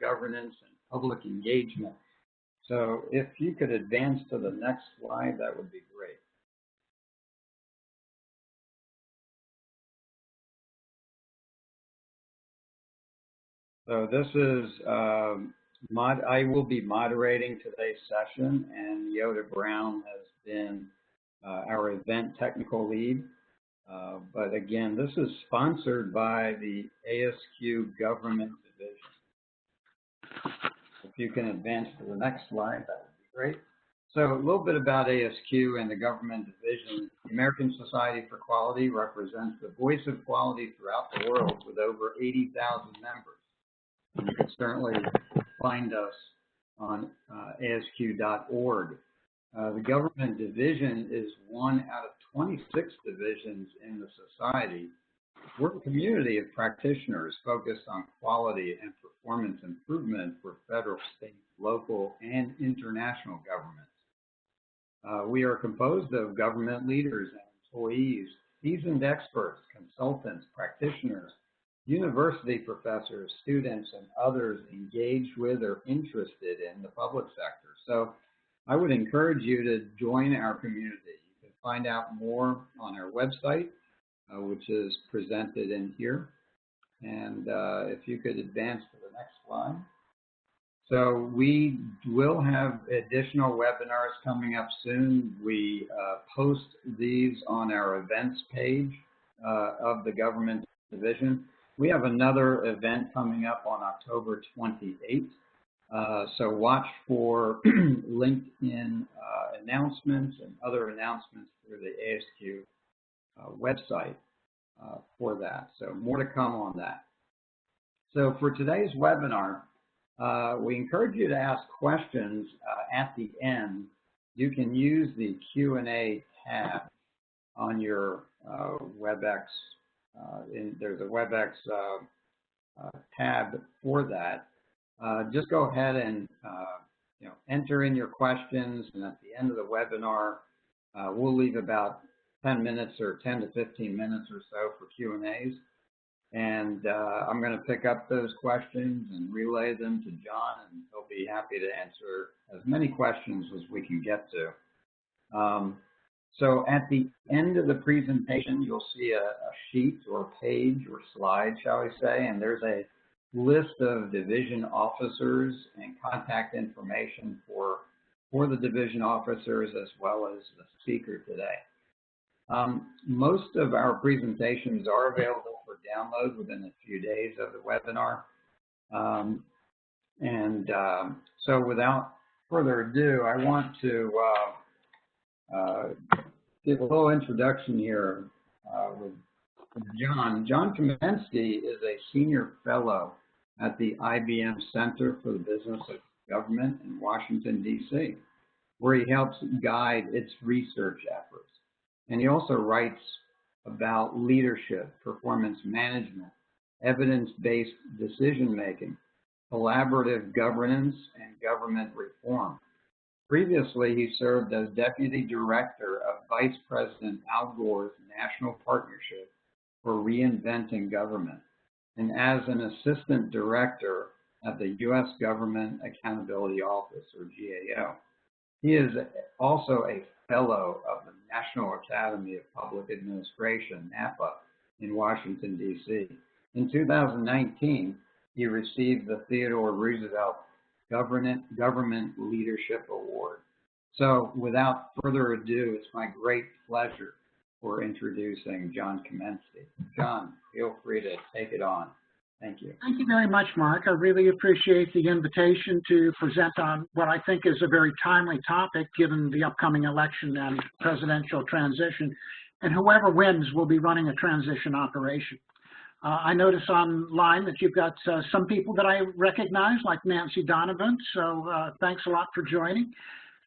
governance and public engagement. So if you could advance to the next slide, that would be great. So this is, I will be moderating today's session, and Yoda Brown has been our event technical lead. But again, this is sponsored by the ASQ Government Division. If you can advance to the next slide, that would be great. So a little bit about ASQ and the Government Division. The American Society for Quality represents the voice of quality throughout the world with over 80,000 members. And you can certainly find us on asq.org. The Government Division is one out of 26 divisions in the society. We're a community of practitioners focused on quality and performance improvement for federal, state, local, and international governments. We are composed of government leaders and employees, seasoned experts, consultants, practitioners, university professors, students, and others engaged with or interested in the public sector. So I would encourage you to join our community. You can find out more on our website, which is presented in here. And if you could advance to the next slide. So we will have additional webinars coming up soon. We post these on our events page of the Government Division. We have another event coming up on October 28th. So watch for LinkedIn announcements and other announcements through the ASQ website for that. So more to come on that. So for today's webinar, we encourage you to ask questions at the end. You can use the Q&A tab on your WebEx. There's a WebEx tab for that. Just go ahead and enter in your questions, and at the end of the webinar, we'll leave about 10 minutes or 10 to 15 minutes or so for Q&As. And I'm going to pick up those questions and relay them to John, and he'll be happy to answer as many questions as we can get to. So at the end of the presentation, you'll see a sheet or page or slide, shall we say, and there's a list of division officers and contact information for the division officers as well as the speaker today. Most of our presentations are available for download within a few days of the webinar. So without further ado, I want to give a little introduction here with John. John Kaminsky is a senior fellow at the IBM Center for the Business of Government in Washington, D.C., where he helps guide its research efforts. And he also writes about leadership, performance management, evidence-based decision-making, collaborative governance, and government reform. Previously, he served as Deputy Director of Vice President Al Gore's National Partnership for Reinventing Government, and as an Assistant Director at the U.S. Government Accountability Office, or GAO. He is also a Fellow of the National Academy of Public Administration, NAPA, in Washington, D.C. In 2019, he received the Theodore Roosevelt Government Leadership Award. So without further ado, it's my great pleasure for introducing John Kaminsky. John, feel free to take it on. Thank you. Thank you very much, Mark. I really appreciate the invitation to present on what I think is a very timely topic given the upcoming election and presidential transition. And whoever wins will be running a transition operation. I notice online that you've got some people that I recognize, like Nancy Donovan, so thanks a lot for joining.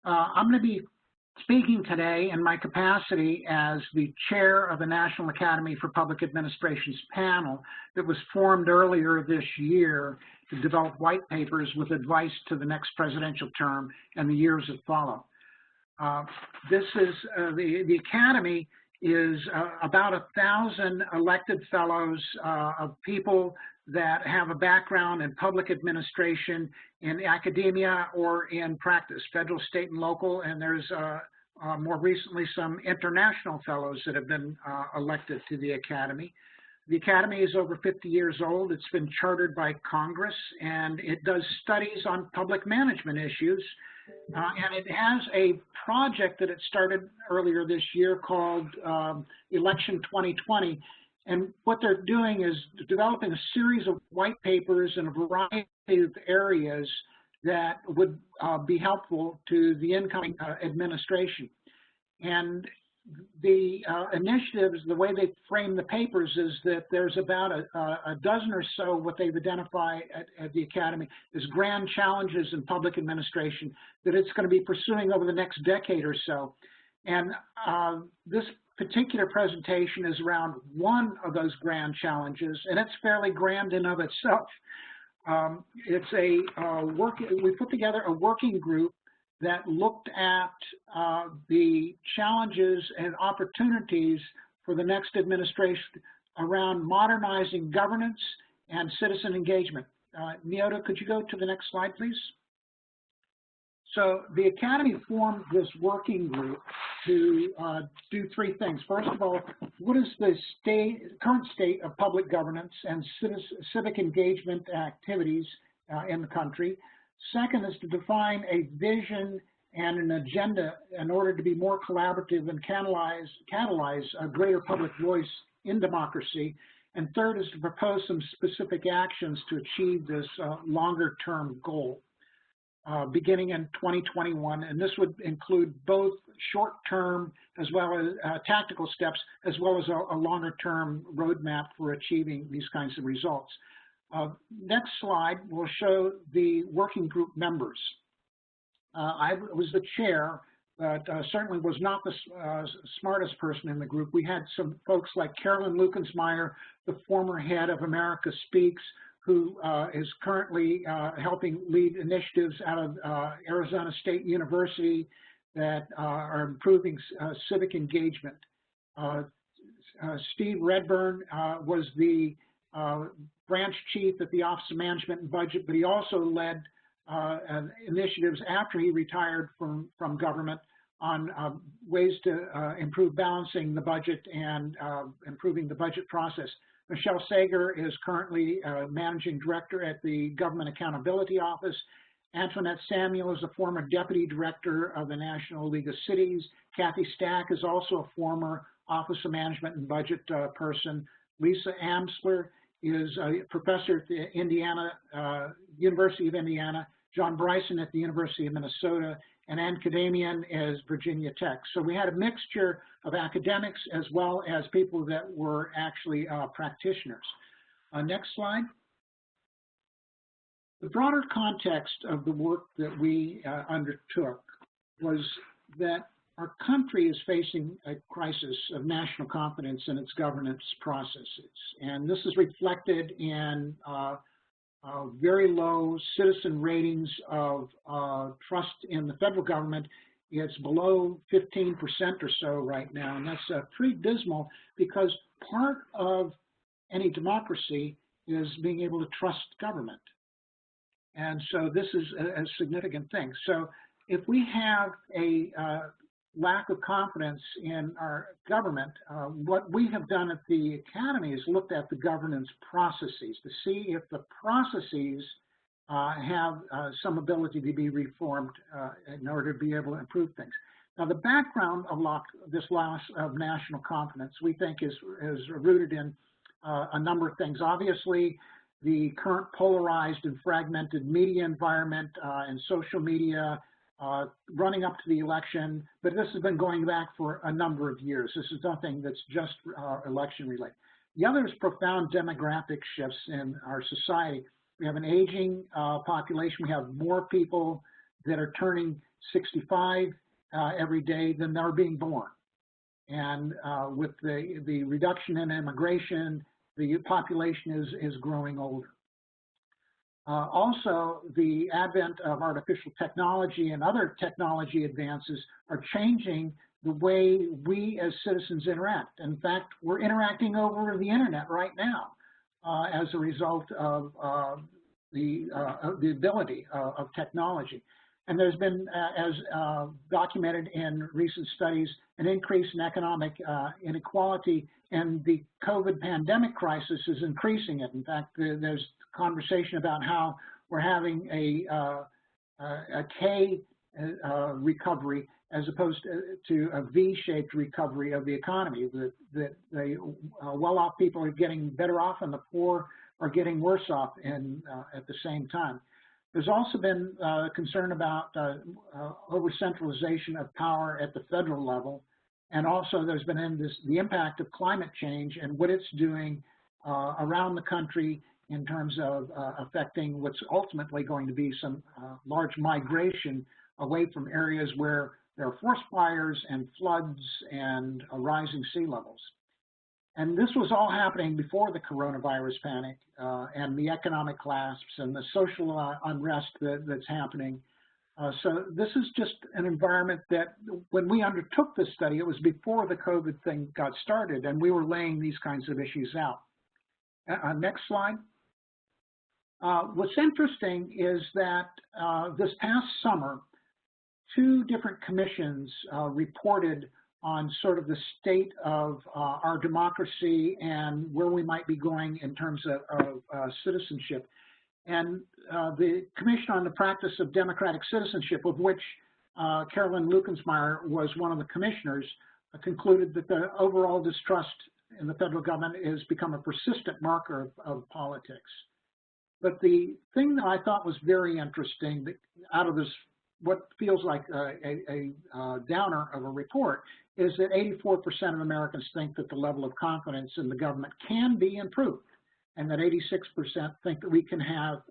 I'm going to be speaking today in my capacity as the chair of the National Academy for Public Administration's panel that was formed earlier this year to develop white papers with advice to the next presidential term and the years that follow. The Academy is about 1,000 elected fellows of people that have a background in public administration, in academia, or in practice, federal, state, and local. And there's more recently some international fellows that have been elected to the Academy. The Academy is over 50 years old. It's been chartered by Congress, and it does studies on public management issues. And it has a project that it started earlier this year called Election 2020. And what they're doing is developing a series of white papers in a variety of areas that would be helpful to the incoming administration. And the initiatives, the way they frame the papers is that there's about a dozen or so what they've identified at the Academy as grand challenges in public administration that it's going to be pursuing over the next decade or so. And this particular presentation is around one of those grand challenges, and it's fairly grand in of itself. It's we put together a working group that looked at the challenges and opportunities for the next administration around modernizing governance and citizen engagement. Neota, could you go to the next slide, please? So the Academy formed this working group to do three things. First of all, what is the current state of public governance and civic engagement activities in the country? Second is to define a vision and an agenda in order to be more collaborative and catalyze a greater public voice in democracy. And third is to propose some specific actions to achieve this longer-term goal, beginning in 2021. And this would include both short-term as well as tactical steps, as well as a longer-term roadmap for achieving these kinds of results. Next slide will show the working group members. I was the chair, but certainly was not the smartest person in the group. We had some folks like Carolyn Lukensmeyer, the former head of America Speaks, who is currently helping lead initiatives out of Arizona State University that are improving civic engagement. Steve Redburn was the branch chief at the Office of Management and Budget, but he also led initiatives after he retired from government on ways to improve balancing the budget and improving the budget process. Michelle Sager is currently managing director at the Government Accountability Office. Antoinette Samuel is a former deputy director of the National League of Cities. Kathy Stack is also a former Office of Management and Budget person. Lisa Amsler is a professor at the University of Indiana. John Bryson at the University of Minnesota, and Ann Kadamian is Virginia Tech. So we had a mixture of academics as well as people that were actually practitioners. Next slide. The broader context of the work that we undertook was that our country is facing a crisis of national confidence in its governance processes. And this is reflected in very low citizen ratings of trust in the federal government. It's below 15% or so right now, and that's pretty dismal because part of any democracy is being able to trust government. And so this is a significant thing. So if we have a lack of confidence in our government, what we have done at the Academy is looked at the governance processes to see if the processes have some ability to be reformed in order to be able to improve things. Now, the background of this loss of national confidence, we think, is rooted in a number of things. Obviously, the current polarized and fragmented media environment and social media running up to the election, but this has been going back for a number of years. This is nothing that's just election related. The other is profound demographic shifts in our society. We have an aging population. We have more people that are turning 65 every day than are being born. And with the reduction in immigration, the population is growing older. Also, the advent of artificial technology and other technology advances are changing the way we as citizens interact. In fact, we're interacting over the internet right now as a result of the ability of technology. And there's been, as documented in recent studies, an increase in economic inequality, and the COVID pandemic crisis is increasing it. In fact, there's conversation about how we're having a K recovery as opposed to a V-shaped recovery of the economy. The well-off people are getting better off, and the poor are getting worse off at the same time. There's also been concern about over-centralization of power at the federal level, and also there's been the impact of climate change and what it's doing around the country in terms of affecting what's ultimately going to be some large migration away from areas where there are forest fires and floods and rising sea levels. And this was all happening before the coronavirus panic and the economic collapse and the social unrest that's happening. So this is just an environment that when we undertook this study, it was before the COVID thing got started, and we were laying these kinds of issues out. Next slide. What's interesting is that this past summer, 2 different commissions reported on sort of the state of our democracy and where we might be going in terms of citizenship. And the Commission on the Practice of Democratic Citizenship, of which Carolyn Lukensmeyer was one of the commissioners, concluded that the overall distrust in the federal government has become a persistent marker of politics. But the thing that I thought was very interesting that out of this, what feels like a downer of a report, is that 84% of Americans think that the level of confidence in the government can be improved, and that 86% think that we can have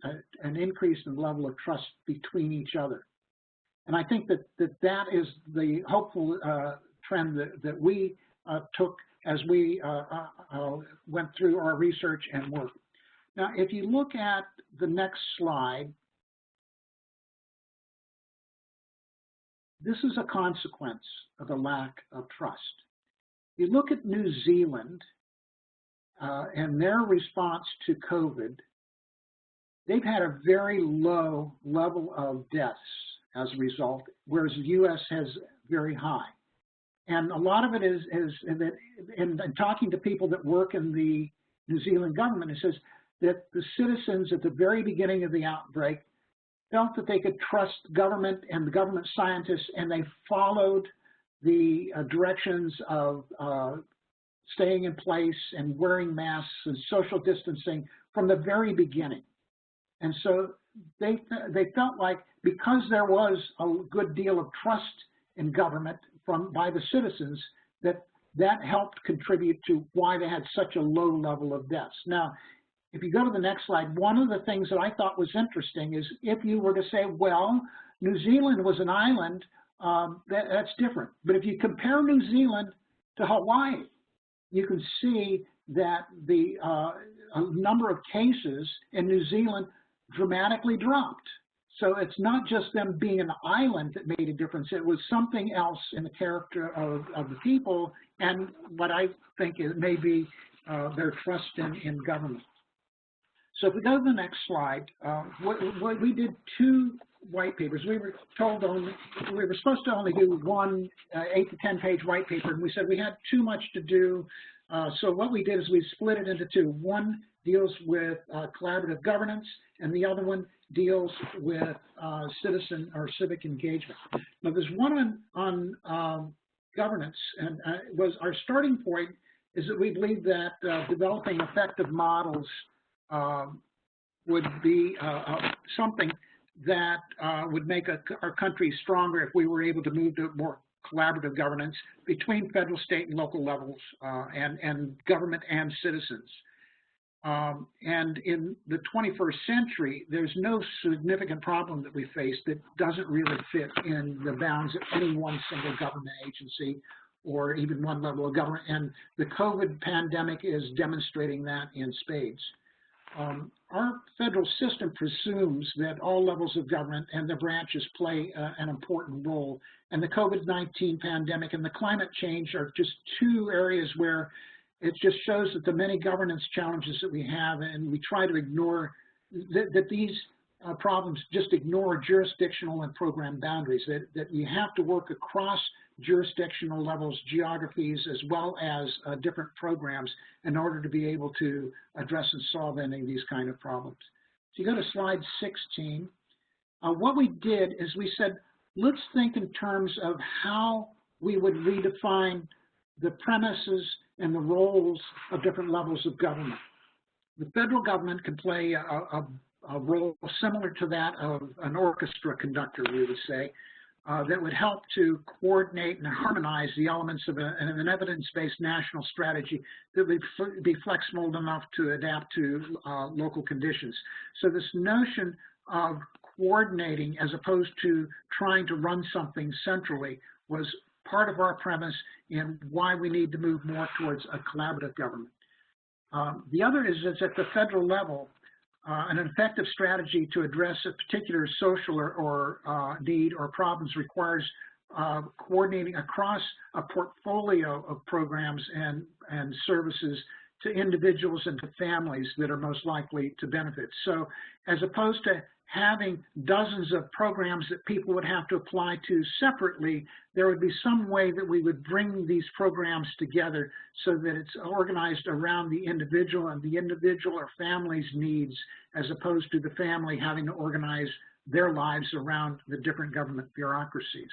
an increase in the level of trust between each other. And I think that is the hopeful trend that we took as we went through our research and work. Now, if you look at the next slide, this is a consequence of the lack of trust. You look at New Zealand and their response to COVID, they've had a very low level of deaths as a result, whereas the U.S. has very high. And a lot of it is that, in talking to people that work in the New Zealand government, it says that the citizens at the very beginning of the outbreak felt that they could trust government and the government scientists, and they followed the directions of staying in place and wearing masks and social distancing from the very beginning. And so they felt like because there was a good deal of trust in government by the citizens, that helped contribute to why they had such a low level of deaths. Now, if you go to the next slide, one of the things that I thought was interesting is if you were to say, well, New Zealand was an island, that's different. But if you compare New Zealand to Hawaii, you can see that the number of cases in New Zealand dramatically dropped. So it's not just them being an island that made a difference. It was something else in the character of the people and what I think it may be their trust in government. So if we go to the next slide, we did 2 white papers. We were told we were supposed to only do one 8 to 10 page white paper, and we said we had too much to do. So what we did is we split it into 2. One deals with collaborative governance, and the other one deals with citizen or civic engagement. Now there's one on governance, and was our starting point is that we believe that developing effective models would be something that would make our country stronger if we were able to move to more collaborative governance between federal, state, and local levels and government and citizens. And in the 21st century, there's no significant problem that we face that doesn't really fit in the bounds of any one single government agency or even one level of government. And the COVID pandemic is demonstrating that in spades. our federal system presumes that all levels of government and their branches play an important role. And the COVID-19 pandemic and the climate change are just two areas where it just shows that the many governance challenges that we have, and we try to ignore that these problems just ignore jurisdictional and program boundaries, that you have to work across jurisdictional levels, geographies, as well as different programs in order to be able to address and solve any of these kind of problems. So you go to slide 16. What we did is we said, let's think in terms of how we would redefine the premises and the roles of different levels of government. The federal government can play a role similar to that of an orchestra conductor, we would say, that would help to coordinate and harmonize the elements of an evidence-based national strategy that would be flexible enough to adapt to local conditions. So this notion of coordinating as opposed to trying to run something centrally was part of our premise in why we need to move more towards a collaborative government. The other is at the federal level, an effective strategy to address a particular social or need or problems requires coordinating across a portfolio of programs and services to individuals and to families that are most likely to benefit. So as opposed to having dozens of programs that people would have to apply to separately, there would be some way that we would bring these programs together so that it's organized around the individual and the individual or family's needs, as opposed to the family having to organize their lives around the different government bureaucracies.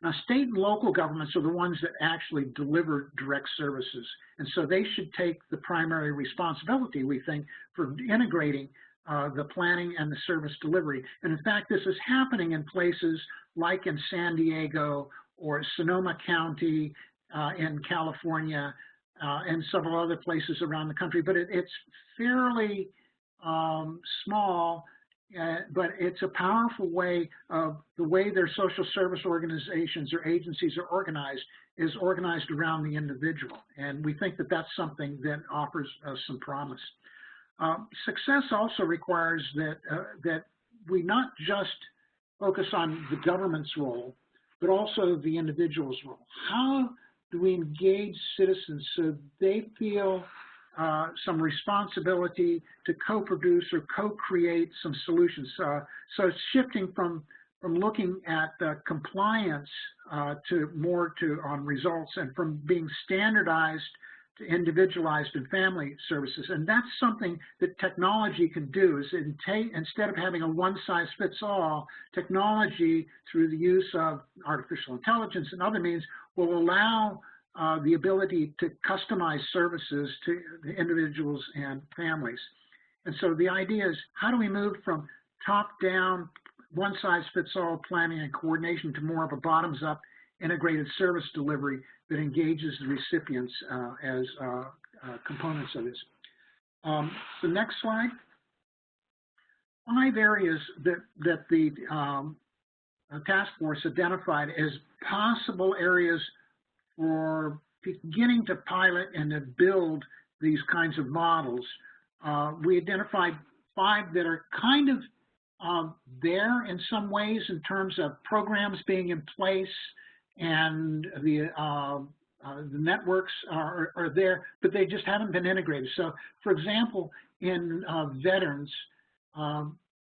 Now, state and local governments are the ones that actually deliver direct services, and so they should take the primary responsibility, we think, for integrating the planning and the service delivery. And in fact, this is happening in places like in San Diego or Sonoma County in California and several other places around the country. But it's fairly small, but it's a powerful way of the way their social service organizations or agencies are organized is organized around the individual. And we think that that's something that offers some promise. Success also requires that we not just focus on the government's role, but also the individual's role. How do we engage citizens so they feel some responsibility to co-produce or co-create some solutions? So it's shifting from looking at compliance to more on results, and from being standardized to individualized and family services. And that's something that technology can do, is instead of having a one-size-fits-all, technology through the use of artificial intelligence and other means will allow the ability to customize services to the individuals and families. And so the idea is, how do we move from top-down, one-size-fits-all planning and coordination to more of a bottoms-up integrated service delivery that engages the recipients as components of this. The next slide. 5 areas that the task force identified as possible areas for beginning to pilot and to build these kinds of models. We identified 5 that are kind of there in some ways in terms of programs being in place, and the networks are there, but they just haven't been integrated. So, for example, in veterans,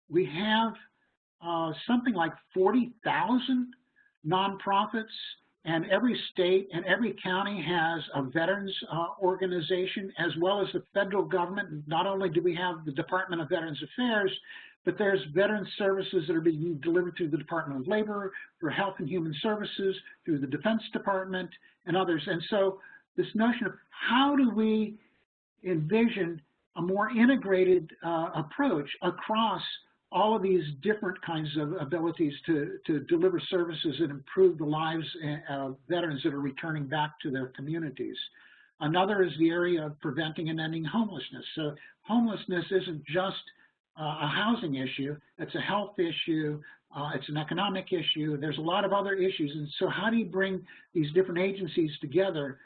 we have something like 40,000 nonprofits, and every state and every county has a veterans organization, as well as the federal government. Not only do we have the Department of Veterans Affairs, but there's veteran services that are being delivered through the Department of Labor, for Health and Human Services, through the Defense Department, and others. And so this notion of how do we envision a more integrated approach across all of these different kinds of abilities to deliver services that improve the lives of veterans that are returning back to their communities. Another is the area of preventing and ending homelessness. So homelessness isn't just a housing issue, it's a health issue, it's an economic issue, there's a lot of other issues. And so how do you bring these different agencies together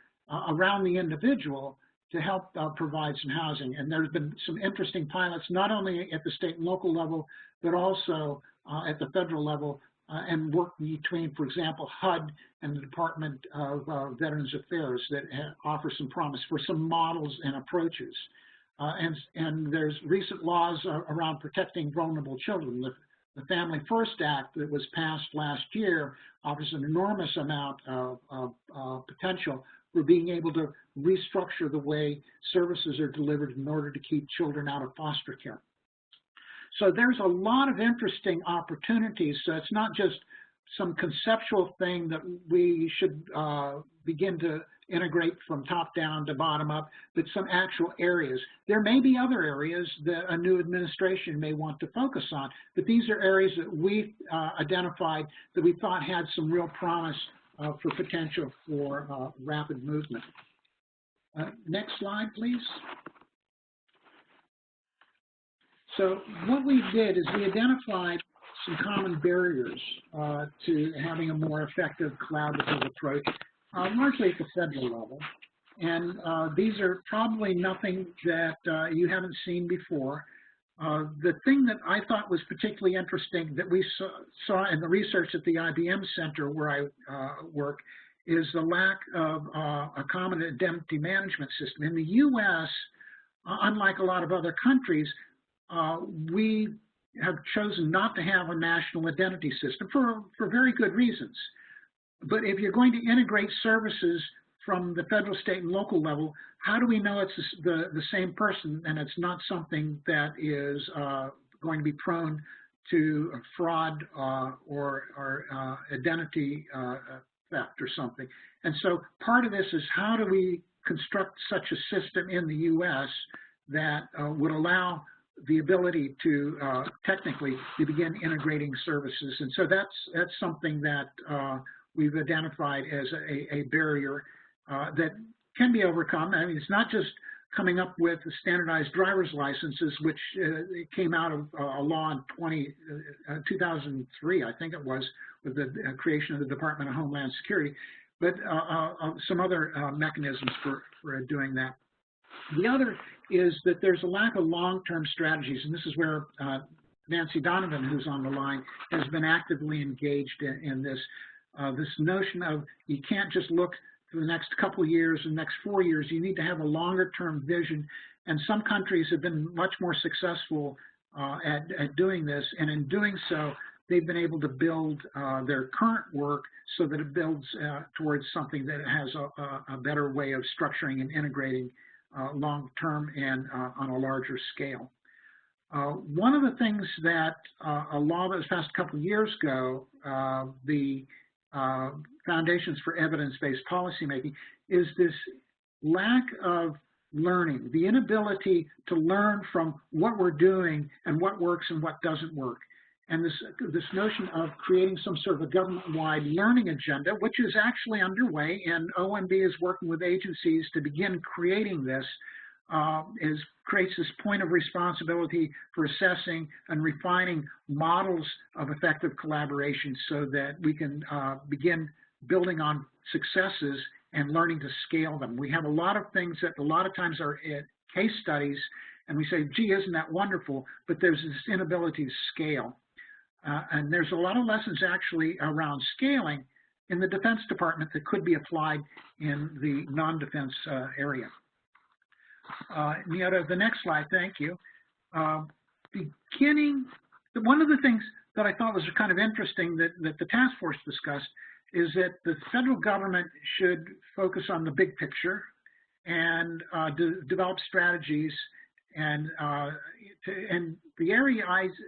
around the individual to help provide some housing. And there's been some interesting pilots, not only at the state and local level, but also at the federal level, and work between, for example, HUD and the Department of Veterans Affairs that offer some promise for some models and approaches. And there's recent laws around protecting vulnerable children. The Family First Act that was passed last year offers an enormous amount of potential for being able to restructure the way services are delivered in order to keep children out of foster care. So there's a lot of interesting opportunities. So it's not just some conceptual thing that we should begin to integrate from top down to bottom up, but some actual areas. There may be other areas that a new administration may want to focus on, but these are areas that we identified that we thought had some real promise for potential for rapid movement. Next slide, please. So what we did is we identified some common barriers to having a more effective collaborative approach, largely at the federal level. And these are probably nothing that you haven't seen before. The thing that I thought was particularly interesting that we saw in the research at the IBM Center where I work is the lack of a common identity management system. In the U.S., unlike a lot of other countries, we have chosen not to have a national identity system for very good reasons. But if you're going to integrate services from the federal, state, and local level, how do we know it's the same person and it's not something that is going to be prone to fraud or identity theft or something? And so part of this is how do we construct such a system in the U.S. that would allow the ability to technically to begin integrating services. And so that's something that we've identified as a barrier that can be overcome. I mean, it's not just coming up with standardized driver's licenses, which came out of a law in 2003, I think it was, with the creation of the Department of Homeland Security, but some other mechanisms for doing that. The other is that there's a lack of long-term strategies, and this is where Nancy Donovan, who's on the line, has been actively engaged in this. This notion of you can't just look for the next couple of years and next 4 years. You need to have a longer-term vision, and some countries have been much more successful at doing this, and in doing so, they've been able to build their current work so that it builds towards something that has a better way of structuring and integrating long-term and on a larger scale. One of the things that a law that was passed a couple of years ago, the Foundations for Evidence-Based Policymaking, is this lack of learning, the inability to learn from what we're doing and what works and what doesn't work. And this notion of creating some sort of a government-wide learning agenda, which is actually underway, and OMB is working with agencies to begin creating this, creates this point of responsibility for assessing and refining models of effective collaboration so that we can begin building on successes and learning to scale them. We have a lot of things that a lot of times are case studies, and we say, gee, isn't that wonderful? But there's this inability to scale. And there's a lot of lessons actually around scaling in the Defense Department that could be applied in the non-defense area. Neota, the next slide, thank you. One of the things that I thought was kind of interesting that the task force discussed is that the federal government should focus on the big picture and develop strategies. And the area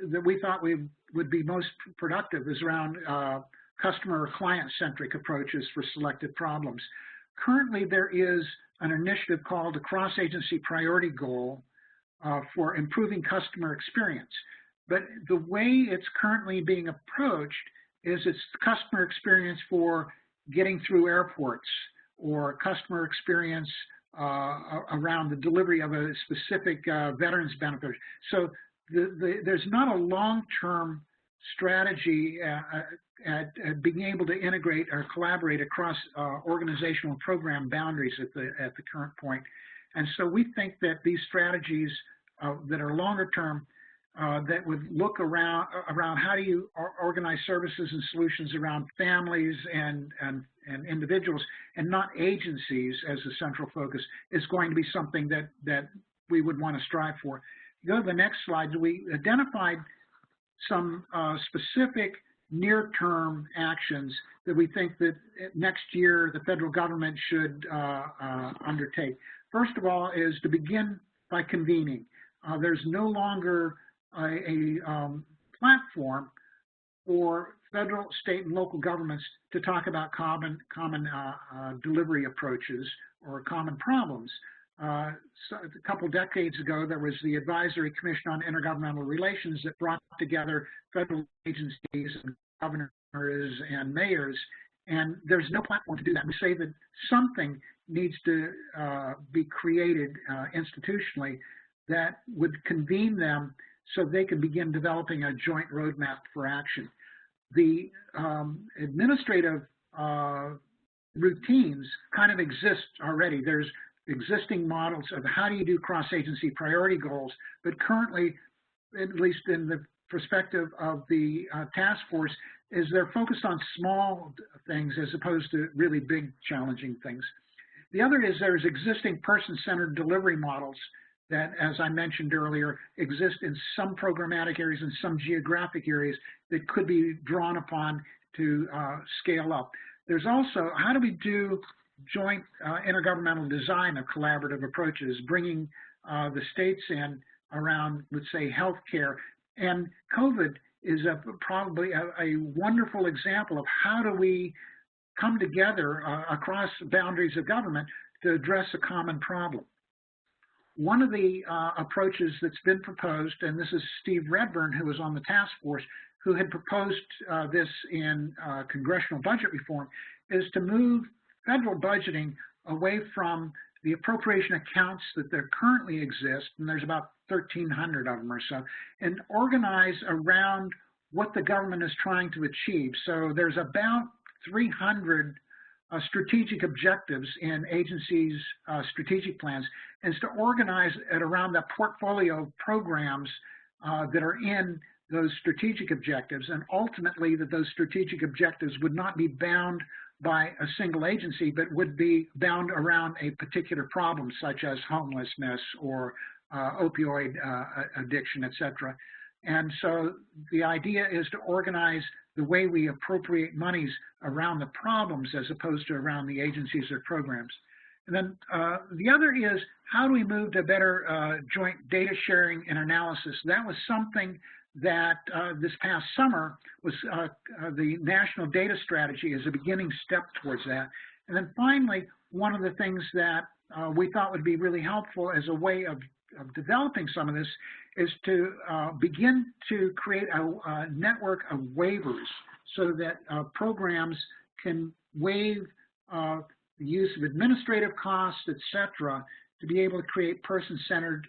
that we thought would be most productive is around customer or client-centric approaches for selected problems. Currently, there is an initiative called a cross-agency priority goal for improving customer experience. But the way it's currently being approached is it's customer experience for getting through airports or customer experience around the delivery of a specific veterans benefit. So there's not a long-term strategy at being able to integrate or collaborate across organizational and program boundaries at the current point. And so we think that these strategies that are longer term, that would look around how do you organize services and solutions around families and individuals and not agencies as a central focus, is going to be something that we would want to strive for. Go to the next slide. We identified some specific near-term actions that we think that next year the federal government should undertake. First of all is to begin by convening. There's no longer a platform for federal, state, and local governments to talk about common delivery approaches or common problems. So a couple decades ago, there was the Advisory Commission on Intergovernmental Relations that brought together federal agencies and governors and mayors, and there's no platform to do that. We say that something needs to be created institutionally that would convene them so they could begin developing a joint roadmap for action. The administrative routines kind of exist already. There's existing models of how do you do cross-agency priority goals, but currently, at least in the perspective of the task force, is they're focused on small things as opposed to really big challenging things. The other is there's existing person-centered delivery models that, as I mentioned earlier, exist in some programmatic areas and some geographic areas that could be drawn upon to scale up. There's also, how do we do joint intergovernmental design of collaborative approaches, bringing the states in around, let's say, healthcare. And COVID is probably a wonderful example of how do we come together across boundaries of government to address a common problem. One of the approaches that's been proposed, and this is Steve Redburn, who was on the task force, who had proposed this in congressional budget reform, is to move federal budgeting away from the appropriation accounts that there currently exist, and there's about 1,300 of them or so, and organize around what the government is trying to achieve. So there's about 300 strategic objectives in agencies' strategic plans, is to organize it around that portfolio of programs that are in those strategic objectives, and ultimately that those strategic objectives would not be bound by a single agency, but would be bound around a particular problem, such as homelessness or opioid addiction, et cetera. And so the idea is to organize the way we appropriate monies around the problems as opposed to around the agencies or programs. And then the other is, how do we move to better joint data sharing and analysis? That was something that this past summer was the National Data Strategy as a beginning step towards that. And then finally, one of the things that we thought would be really helpful as a way of developing some of this is to begin to create a network of waivers so that programs can waive the use of administrative costs, et cetera, to be able to create person-centered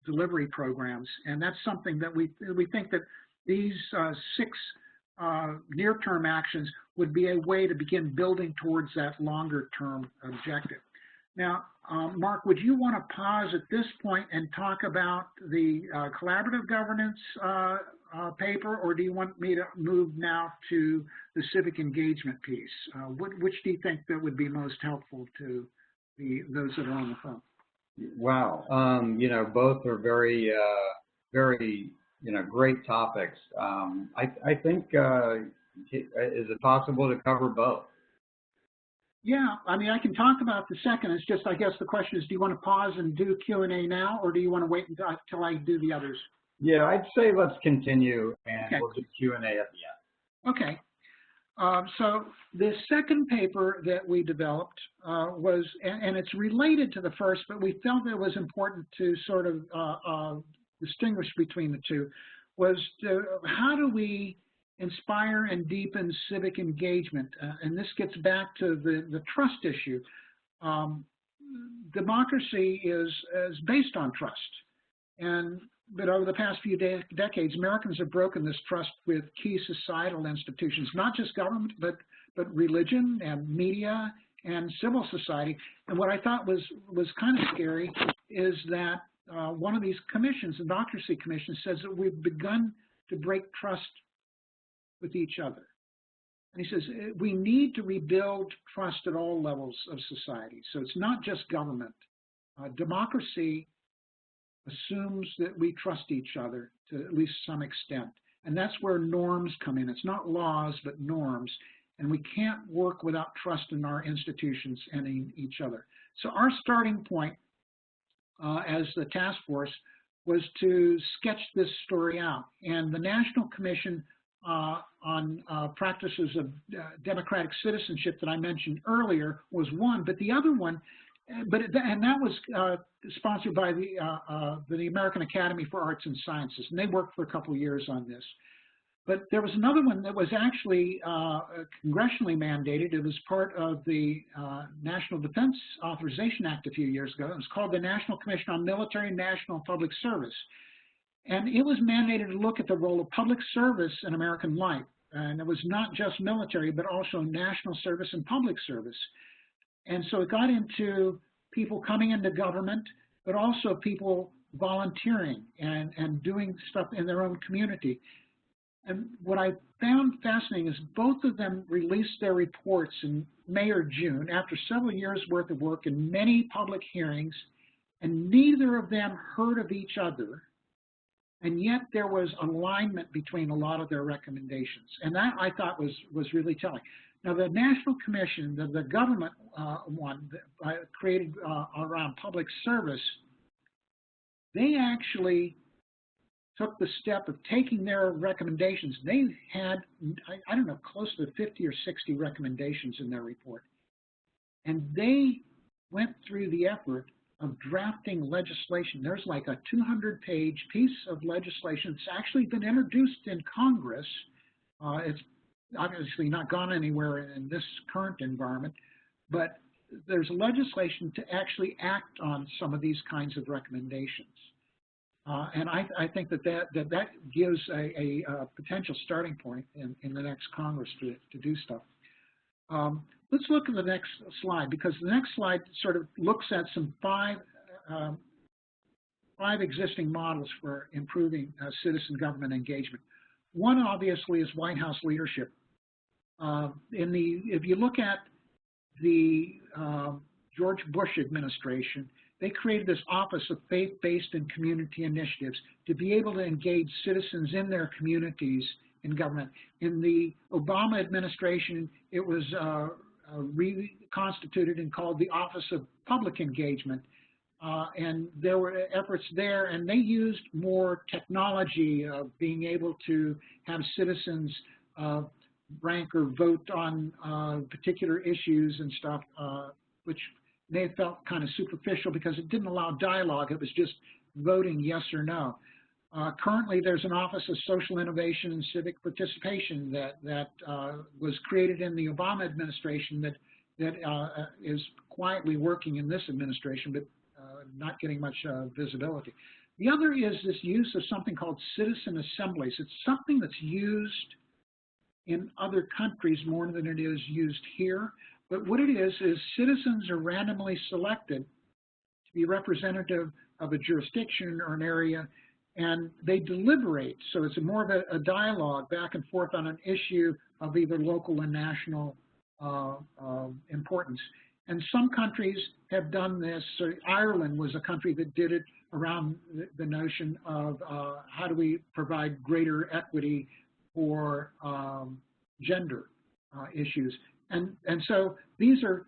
delivery programs. And that's something that we think that these 6 near-term actions would be a way to begin building towards that longer-term objective. Now, Mark, would you want to pause at this point and talk about the collaborative governance paper, or do you want me to move now to the civic engagement piece? Which do you think that would be most helpful to those that are on the phone? Wow, you know, both are very, very, you know, great topics. I think, is it possible to cover both? Yeah, I mean, I can talk about the second. It's just, I guess the question is, do you want to pause and do Q&A now, or do you want to wait until I do the others? Yeah, I'd say let's continue, and okay. We'll do Q&A at the end. Okay. So the second paper that we developed was, and it's related to the first, but we felt it was important to sort of distinguish between the two, was how do we inspire and deepen civic engagement? And this gets back to the trust issue. Democracy is based on trust. But over the past few decades, Americans have broken this trust with key societal institutions, not just government, but religion and media and civil society. And what I thought was kind of scary is that one of these commissions, the Democracy Commission, says that we've begun to break trust with each other. And he says we need to rebuild trust at all levels of society. So it's not just government. Democracy assumes that we trust each other to at least some extent. And that's where norms come in. It's not laws, but norms. And we can't work without trust in our institutions and in each other. So our starting point as the task force was to sketch this story out. And the National Commission on Practices of Democratic Citizenship that I mentioned earlier was one, but the other one, and that was sponsored by the American Academy for Arts and Sciences, and they worked for a couple of years on this. But there was another one that was actually congressionally mandated. It was part of the National Defense Authorization Act a few years ago. It was called the National Commission on Military and National Public Service. And it was mandated to look at the role of public service in American life. And it was not just military, but also national service and public service. And so it got into people coming into government, but also people volunteering and doing stuff in their own community. And what I found fascinating is both of them released their reports in May or June after several years' worth of work and many public hearings, and neither of them heard of each other, and yet there was alignment between a lot of their recommendations. And that, I thought, was really telling. Now, the National Commission, the government one created around public service, they actually took the step of taking their recommendations. They had, I don't know, close to 50 or 60 recommendations in their report. And they went through the effort of drafting legislation. There's like a 200-page piece of legislation. It's actually been introduced in Congress. It's obviously not gone anywhere in this current environment, but there's legislation to actually act on some of these kinds of recommendations. And I think that gives a potential starting point in the next Congress to do stuff. Let's look at the next slide, because the next slide sort of looks at some five existing models for improving citizen government engagement. One, obviously, is White House leadership. If you look at the George Bush administration, they created this Office of Faith-Based and Community Initiatives to be able to engage citizens in their communities in government. In the Obama administration, it was reconstituted and called the Office of Public Engagement. And there were efforts there, and they used more technology of being able to have citizens rank or vote on particular issues and stuff, which may have felt kind of superficial because it didn't allow dialogue. It was just voting yes or no. Currently, there's an Office of Social Innovation and Civic Participation that was created in the Obama administration that is quietly working in this administration, but not getting much visibility. The other is this use of something called citizen assemblies. It's something that's used in other countries more than it is used here. But what it is citizens are randomly selected to be representative of a jurisdiction or an area, and they deliberate. So it's more of a dialogue back and forth on an issue of either local and national importance. And some countries have done this. So Ireland was a country that did it around the notion of how do we provide greater equity for gender issues. And so these are,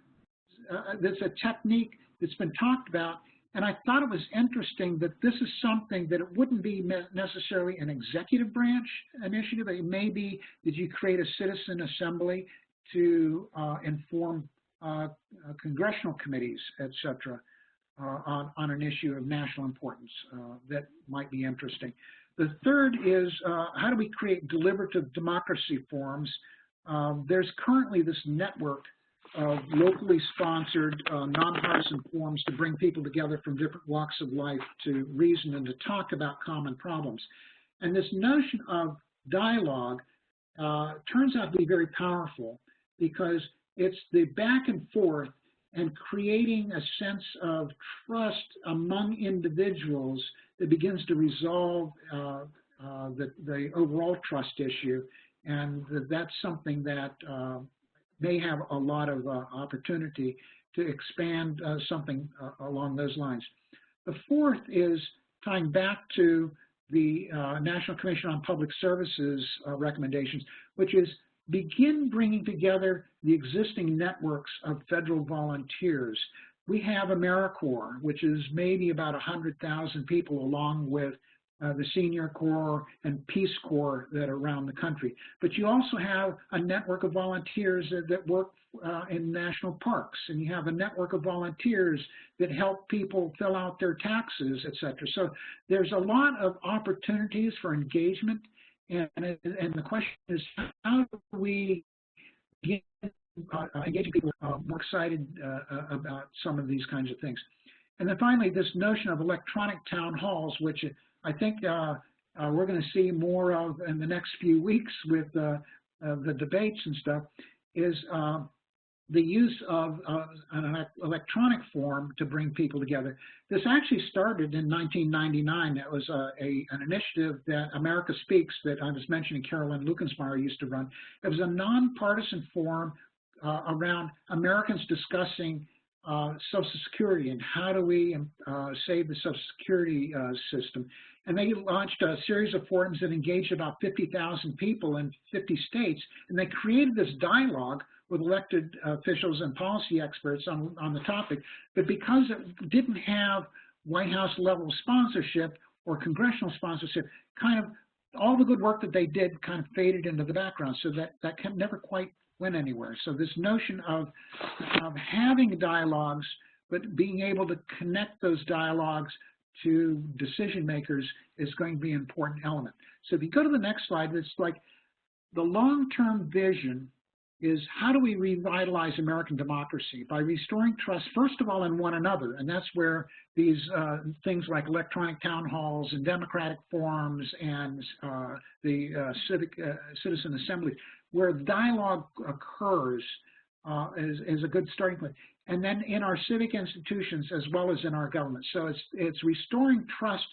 there's a technique that's been talked about, and I thought it was interesting that this is something that it wouldn't be necessarily an executive branch initiative. It may be that you create a citizen assembly to inform congressional committees, et cetera, on an issue of national importance that might be interesting. The third is how do we create deliberative democracy forums? There's currently this network of locally sponsored nonpartisan forums to bring people together from different walks of life to reason and to talk about common problems. And this notion of dialogue turns out to be very powerful because it's the back and forth and creating a sense of trust among individuals that begins to resolve the overall trust issue. And that's something that may have a lot of opportunity to expand something along those lines. The fourth is tying back to the National Commission on Public Services recommendations, which is begin bringing together the existing networks of federal volunteers. We have AmeriCorps, which is maybe about 100,000 people, along with the Senior Corps and Peace Corps that are around the country. But you also have a network of volunteers that work in national parks, and you have a network of volunteers that help people fill out their taxes, et cetera. So there's a lot of opportunities for engagement, and the question is, how do we get engaging people more excited about some of these kinds of things? And then finally, this notion of electronic town halls, which I think we're going to see more of in the next few weeks with the debates and stuff, is the use of an electronic form to bring people together. This actually started in 1999. It was an initiative that America Speaks that I was mentioning Carolyn Lukensmeyer used to run. It was a nonpartisan forum around Americans discussing Social Security and how do we save the Social Security system. And they launched a series of forums that engaged about 50,000 people in 50 states, and they created this dialogue with elected officials and policy experts on the topic. But because it didn't have White House level sponsorship or congressional sponsorship, kind of all the good work that they did kind of faded into the background, so that never quite went anywhere. So this notion of having dialogues, but being able to connect those dialogues to decision makers is going to be an important element. So if you go to the next slide, it's like the long-term vision is how do we revitalize American democracy by restoring trust, first of all, in one another. And that's where these things like electronic town halls and democratic forums and the civic citizen assembly, where dialogue occurs, is a good starting point. And then in our civic institutions as well as in our government. So it's restoring trust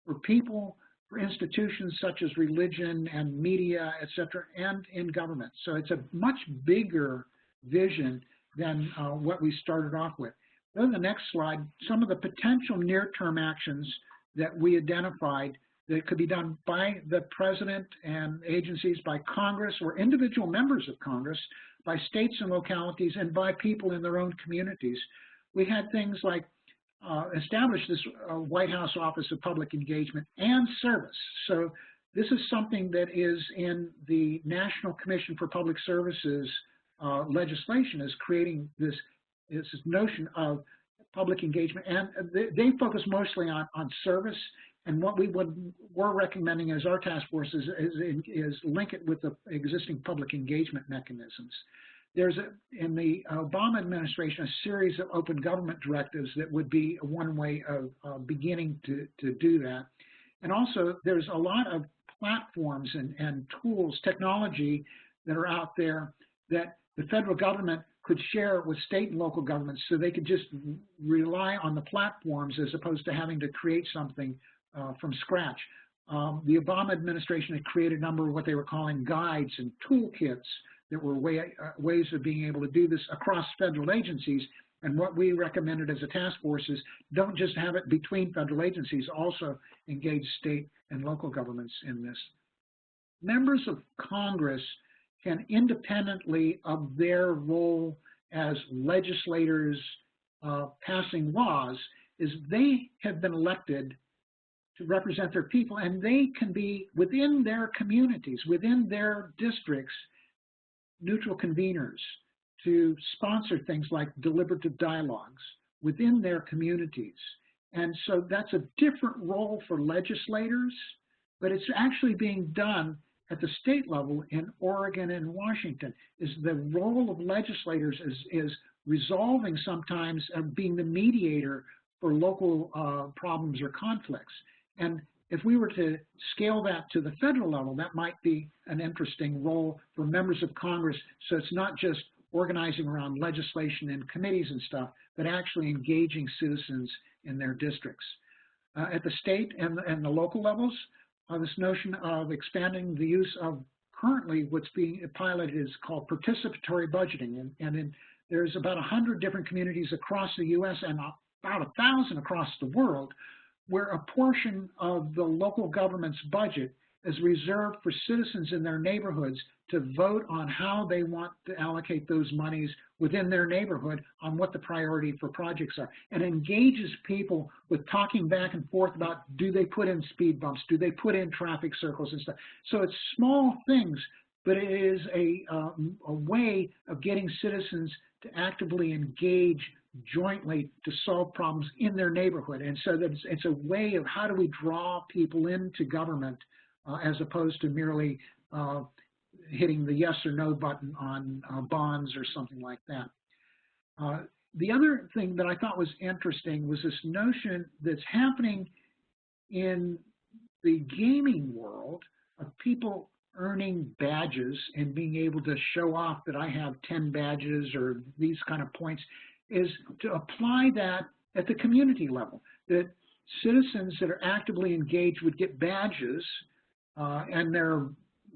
for people, for institutions such as religion and media, et cetera, and in government. So it's a much bigger vision than what we started off with. Go to the next slide. Some of the potential near-term actions that we identified that could be done by the president and agencies, by Congress or individual members of Congress, by states and localities, and by people in their own communities. We had things like establish this White House Office of Public Engagement and Service. So this is something that is in the National Commission for Public Services legislation, is creating this notion of public engagement. And they focus mostly on service. And what we're recommending as our task force is link it with the existing public engagement mechanisms. There's, in the Obama administration, a series of open government directives that would be one way of beginning to do that. And also, there's a lot of platforms and tools, technology that are out there that the federal government could share with state and local governments, so they could just rely on the platforms as opposed to having to create something from scratch. The Obama administration had created a number of what they were calling guides and toolkits that were ways of being able to do this across federal agencies. And what we recommended as a task force is don't just have it between federal agencies, also engage state and local governments in this. Members of Congress can, independently of their role as legislators passing laws, is they have been elected to represent their people, and they can be within their communities, within their districts, neutral conveners to sponsor things like deliberative dialogues within their communities. And so that's a different role for legislators, but it's actually being done at the state level in Oregon and Washington. Is the role of legislators is resolving sometimes, being the mediator for local problems or conflicts. And if we were to scale that to the federal level, that might be an interesting role for members of Congress. So it's not just organizing around legislation and committees and stuff, but actually engaging citizens in their districts. At the state and the local levels, this notion of expanding the use of currently what's being piloted is called participatory budgeting. There's about 100 different communities across the U.S. and about 1,000 across the world where a portion of the local government's budget is reserved for citizens in their neighborhoods to vote on how they want to allocate those monies within their neighborhood on what the priority for projects are, and engages people with talking back and forth about, do they put in speed bumps, do they put in traffic circles and stuff. So it's small things, but it is a way of getting citizens to actively engage jointly to solve problems in their neighborhood. And so that it's a way of how do we draw people into government as opposed to merely hitting the yes or no button on bonds or something like that. The other thing that I thought was interesting was this notion that's happening in the gaming world of people earning badges and being able to show off that I have 10 badges or these kind of points, is to apply that at the community level, that citizens that are actively engaged would get badges and their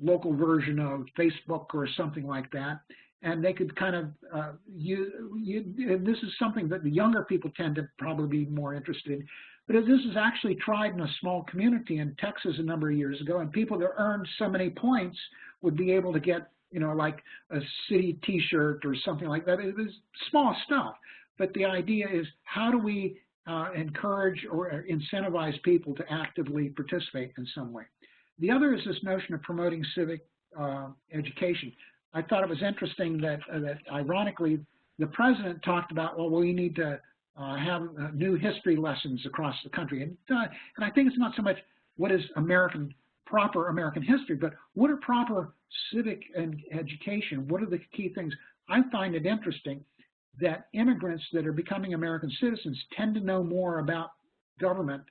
local version of Facebook or something like that, and they could kind of and this is something that the younger people tend to probably be more interested in, but this is actually tried in a small community in Texas a number of years ago, and people that earned so many points would be able to get, you know, like a city t-shirt or something like that. It was small stuff, but the idea is how do we encourage or incentivize people to actively participate in some way. The other is this notion of promoting civic education. I thought it was interesting that, ironically, the president talked about, well, we need to have new history lessons across the country. And I think it's not so much what is proper American history, but what are proper civic education? What are the key things? I find it interesting that immigrants that are becoming American citizens tend to know more about government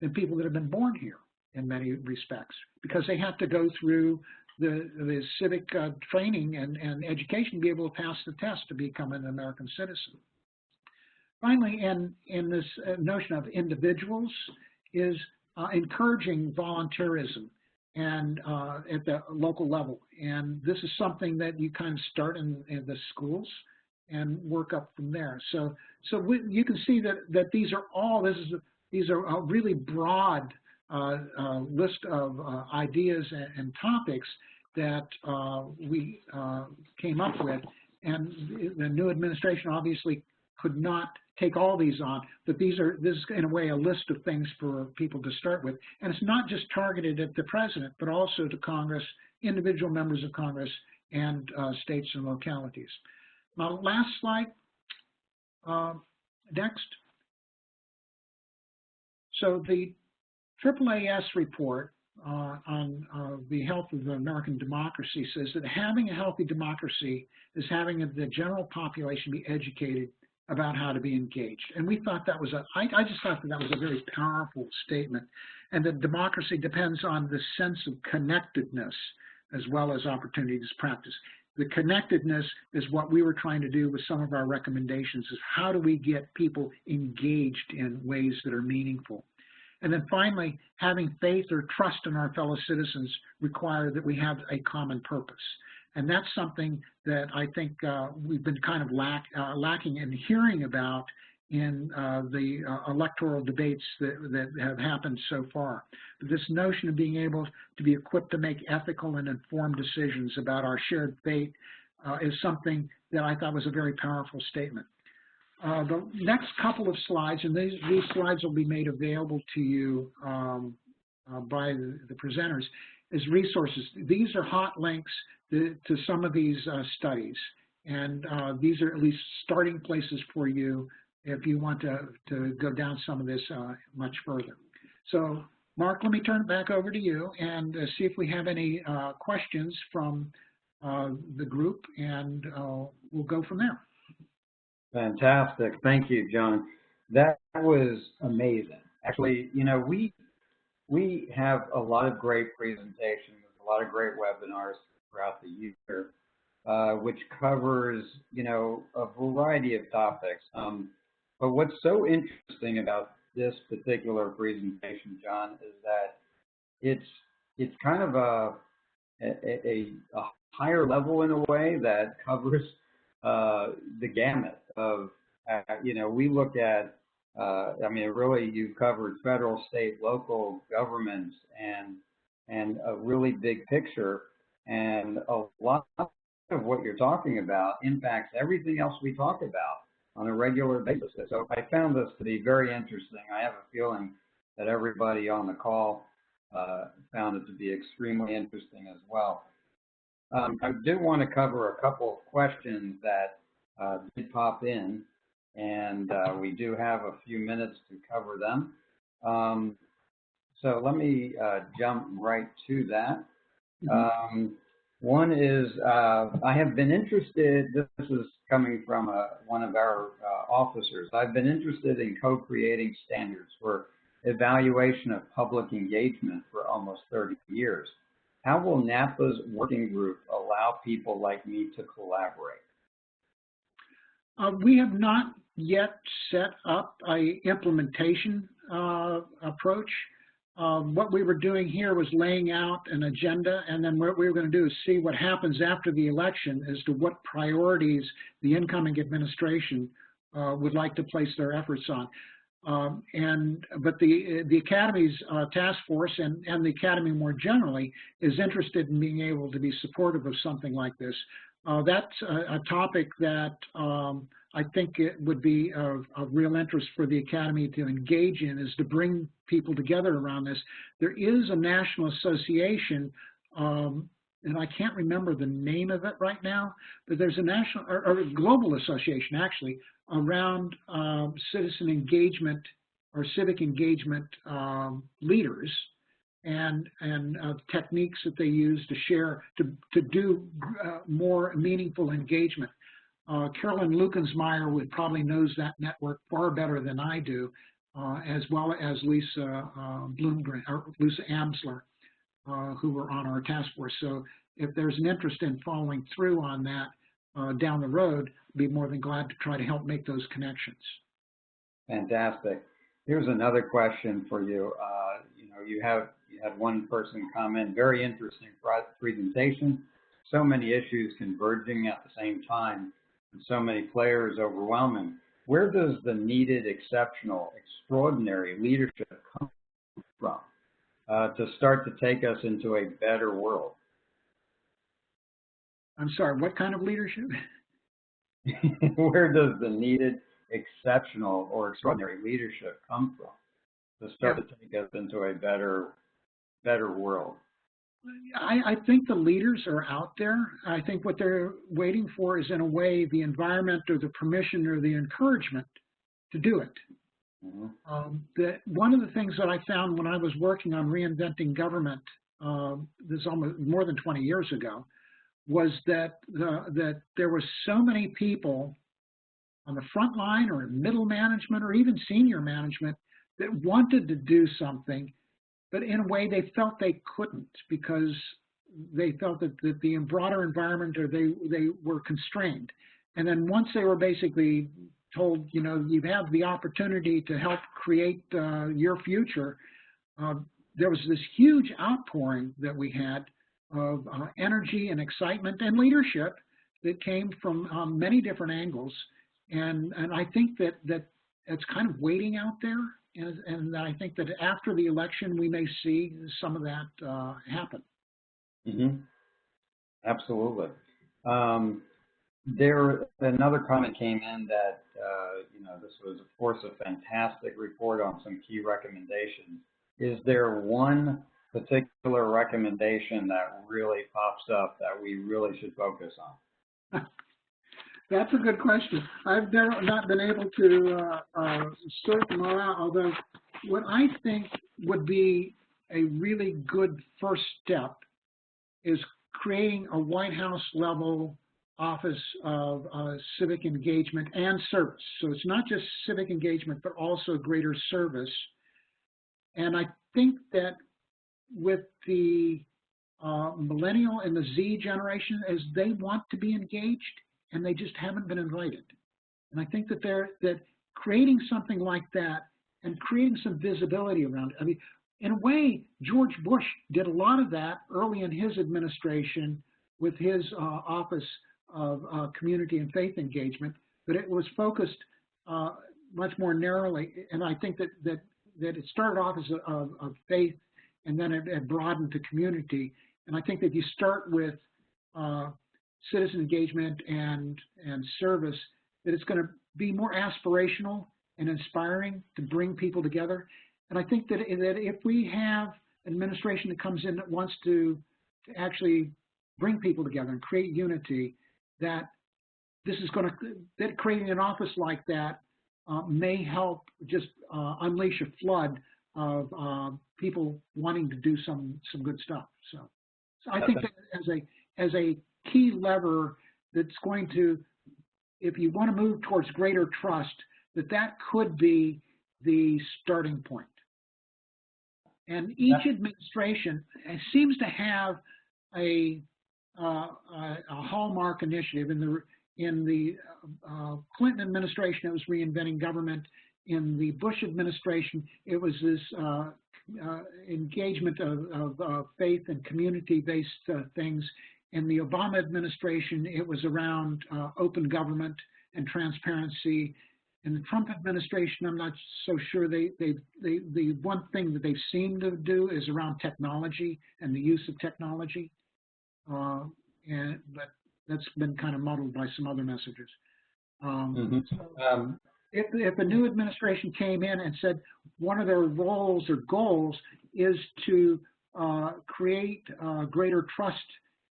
than people that have been born here in many respects, because they have to go through the civic training and education to be able to pass the test to become an American citizen. Finally, in this notion of individuals is encouraging volunteerism and at the local level. And this is something that you kind of start in the schools and work up from there. So you can see that these are all, these are a really broad list of ideas and topics that we came up with. And the new administration obviously could not take all these on, but this is in a way a list of things for people to start with. And it's not just targeted at the president, but also to Congress, individual members of Congress, and states and localities. Now, last slide. Next. So the AAAS report on the health of the American democracy says that having a healthy democracy is having the general population be educated about how to be engaged. And we thought that was I just thought that was a very powerful statement, and that democracy depends on the sense of connectedness as well as opportunities practice. The connectedness is what we were trying to do with some of our recommendations, is how do we get people engaged in ways that are meaningful. And then finally, having faith or trust in our fellow citizens require that we have a common purpose. And that's something that I think we've been kind of lacking in hearing about in the electoral debates that have happened so far. This notion of being able to be equipped to make ethical and informed decisions about our shared fate is something that I thought was a very powerful statement. The next couple of slides, and these slides will be made available to you by the presenters, is resources. These are hot links to some of these studies, and these are at least starting places for you if you want to go down some of this much further. So, Mark, let me turn it back over to you and see if we have any questions from the group, and we'll go from there. Fantastic. Thank you, John. That was amazing. Actually, you know, we have a lot of great presentations, a lot of great webinars throughout the year. which covers, a variety of topics. But what's so interesting about this particular presentation, John, is that it's kind of a higher level in a way that covers the gamut of, we look at, really you've covered federal, state, local governments and a really big picture, and a lot of what you're talking about impacts everything else we talk about on a regular basis. So I found this to be very interesting. I have a feeling that everybody on the call found it to be extremely interesting as well. I do want to cover a couple of questions that did pop in, and we do have a few minutes to cover them. So let me jump right to that. One is, I have been interested, this is coming from one of our officers, I've been interested in co-creating standards for evaluation of public engagement for almost 30 years. How will NAPA's working group allow people like me to collaborate? We have not yet set up an implementation approach. What we were doing here was laying out an agenda, and then what we were going to do is see what happens after the election as to what priorities the incoming administration would like to place their efforts on. But the Academy's task force and the Academy more generally is interested in being able to be supportive of something like this. That's a topic that I think it would be of real interest for the Academy to engage in, is to bring people together around this. There is a national association, and I can't remember the name of it right now, but there's a national or a global association actually around citizen engagement or civic engagement leaders and techniques that they use to share, to do more meaningful engagement. Carolyn Lukensmeyer would probably knows that network far better than I do, as well as Lisa Bloomgren or Lisa Amsler, who were on our task force. So if there's an interest in following through on that down the road, I'd be more than glad to try to help make those connections. Fantastic. Here's another question for you. You had one person comment, very interesting presentation, so many issues converging at the same time, and so many players overwhelming. Where does the needed exceptional, extraordinary leadership come from to start to take us into a better world? I'm sorry, what kind of leadership? Where does the needed exceptional or extraordinary leadership come from to start to take us into a better world? I think the leaders are out there. I think what they're waiting for is, in a way, the environment or the permission or the encouragement to do it. One of the things that I found when I was working on Reinventing Government, this is almost more than 20 years ago, was that there were so many people on the front line or in middle management or even senior management that wanted to do something, but in a way they felt they couldn't because they felt that the broader environment, or they were constrained. And then once they were basically told, you have the opportunity to help create your future, there was this huge outpouring that we had of energy and excitement and leadership that came from many different angles. And I think that it's kind of waiting out there. And I think that after the election, we may see some of that happen. Absolutely. Another comment came in that, this was, of course, a fantastic report on some key recommendations. Is there one particular recommendation that really pops up that we really should focus on? That's a good question. I've not been able to sort them all out, although what I think would be a really good first step is creating a White House level office of civic engagement and service. So it's not just civic engagement, but also greater service. And I think that with the millennial and the Z generation is they want to be engaged and they just haven't been invited. And I think that that creating something like that and creating some visibility around it. I mean, in a way, George Bush did a lot of that early in his administration with his Office of Community and Faith Engagement, but it was focused much more narrowly. And I think that it started off as of faith, and then it broadened to community. And I think that you start with citizen engagement and service, that it's going to be more aspirational and inspiring to bring people together. And I think that if we have an administration that comes in that wants to actually bring people together and create unity, that this is going to, that creating an office like that may help just unleash a flood of people wanting to do some good stuff. So I think that as a key lever that's going to, if you want to move towards greater trust, that could be the starting point. And each administration seems to have a hallmark initiative. In the Clinton administration, it was Reinventing Government. In the Bush administration, it was this engagement of faith and community-based things. In the Obama administration, it was around open government and transparency. In the Trump administration, I'm not so sure. The one thing that they seem to do is around technology and the use of technology, but that's been kind of muddled by some other messages. If a new administration came in and said one of their roles or goals is to create greater trust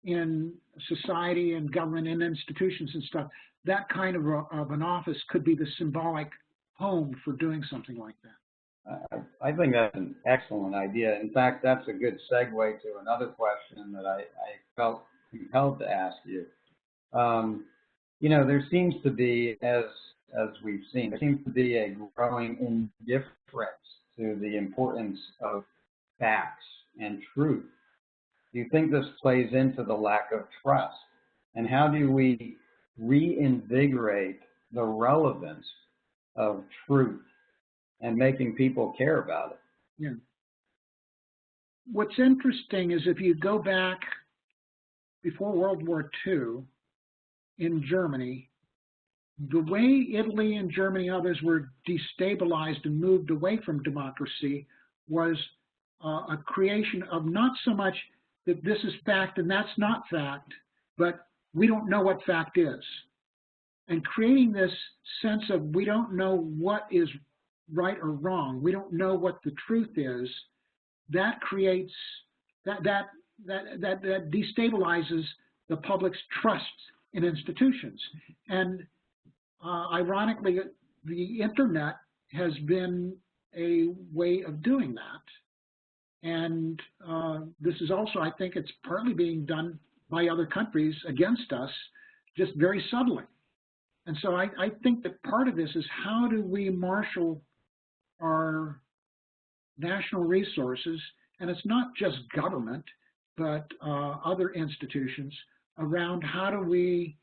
in society and government and institutions and stuff, that kind of an office could be the symbolic home for doing something like that. I think that's an excellent idea. In fact, that's a good segue to another question that I felt compelled to ask you. You know, there seems to be, as we've seen, there seems to be a growing indifference to the importance of facts and truth. Do you think this plays into the lack of trust? And how do we reinvigorate the relevance of truth and making people care about it? Yeah. What's interesting is if you go back before World War II in Germany, the way Italy and Germany and others were destabilized and moved away from democracy was a creation of not so much that this is fact and that's not fact, but we don't know what fact is. And creating this sense of we don't know what is right or wrong, we don't know what the truth is, that creates, that destabilizes the public's trust in institutions. And ironically, the internet has been a way of doing that. And this is also, I think it's partly being done by other countries against us, just very subtly. And so I think that part of this is how do we marshal our national resources, and it's not just government, but other institutions, around how do we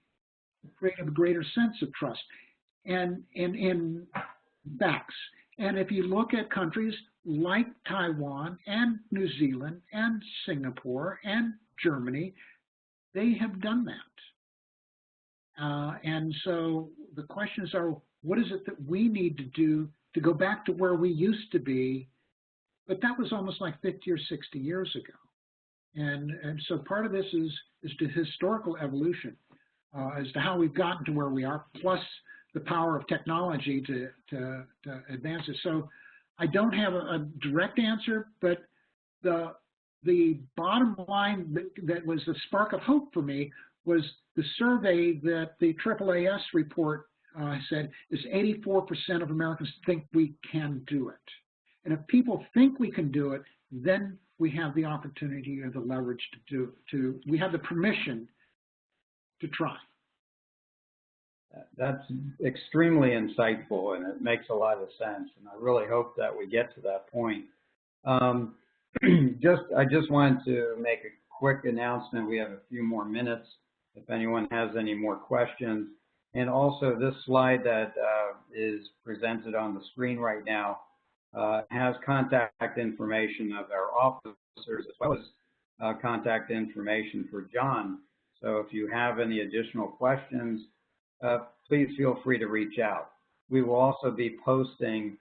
create a greater sense of trust and in facts. And if you look at countries like Taiwan and New Zealand and Singapore and Germany, they have done that. And so the questions are, what is it that we need to do to go back to where we used to be? But that was almost like 50 or 60 years ago. And so part of this is the historical evolution as to how we've gotten to where we are, plus the power of technology to advance it. So I don't have a direct answer, but the bottom line that was the spark of hope for me was the survey that the AAAS report said is 84% of Americans think we can do it. And if people think we can do it, then we have the opportunity or the leverage we have the permission to try. That's extremely insightful, and it makes a lot of sense. And I really hope that we get to that point. I just wanted to make a quick announcement. We have a few more minutes if anyone has any more questions. And also this slide that is presented on the screen right now has contact information of our officers as well as contact information for John. So if you have any additional questions, please feel free to reach out. We will also be posting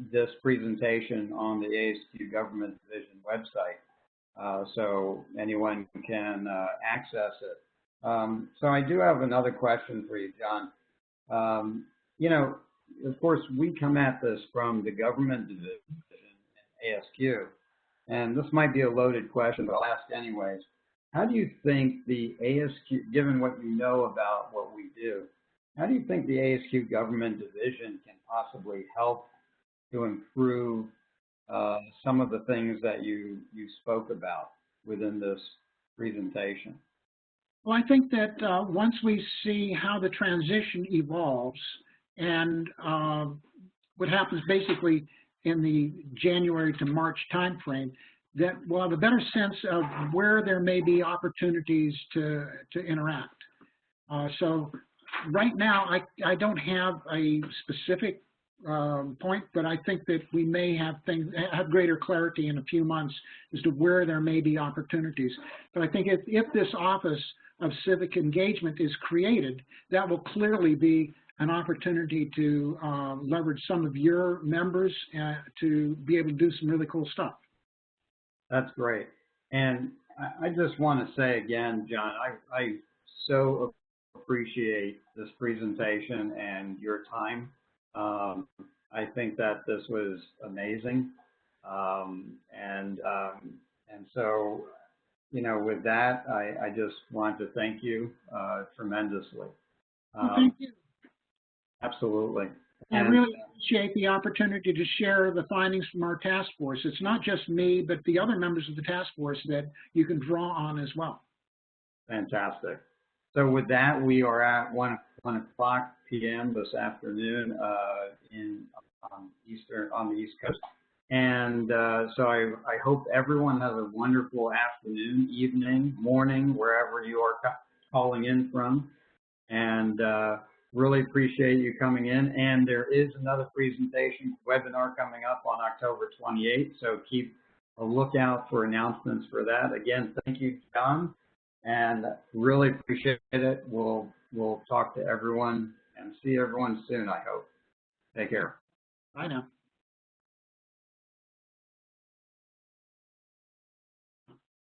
this presentation on the ASQ Government Division website, so anyone can access it. So I do have another question for you, John. You know, of course, we come at this from the Government Division and ASQ, and this might be a loaded question, but I'll ask anyways. How do you think the ASQ, given what you know about what we do, how do you think the ASQ Government Division can possibly help to improve some of the things that you spoke about within this presentation? Well, I think that once we see how the transition evolves and what happens basically in the January to March timeframe, that we'll have a better sense of where there may be opportunities to interact. So right now, I don't have a specific point, but I think that we may have greater clarity in a few months as to where there may be opportunities. But I think if this Office of Civic Engagement is created, that will clearly be an opportunity to leverage some of your members to be able to do some really cool stuff. That's great. And I just want to say again, John, I so appreciate this presentation and your time. I think that this was amazing. And so, you know, with that, I just want to thank you tremendously. Well, thank you. Absolutely. I really appreciate the opportunity to share the findings from our task force. It's not just me, but the other members of the task force that you can draw on as well. Fantastic. So with that, we are at 1 o'clock p.m. this afternoon on the East Coast. And so I hope everyone has a wonderful afternoon, evening, morning, wherever you are calling in from. And really appreciate you coming in. And there is another presentation webinar coming up on October 28th. So keep a lookout for announcements for that. Again, thank you, John, and really appreciate it. We'll talk to everyone and see everyone soon, I hope. Take care. Bye now.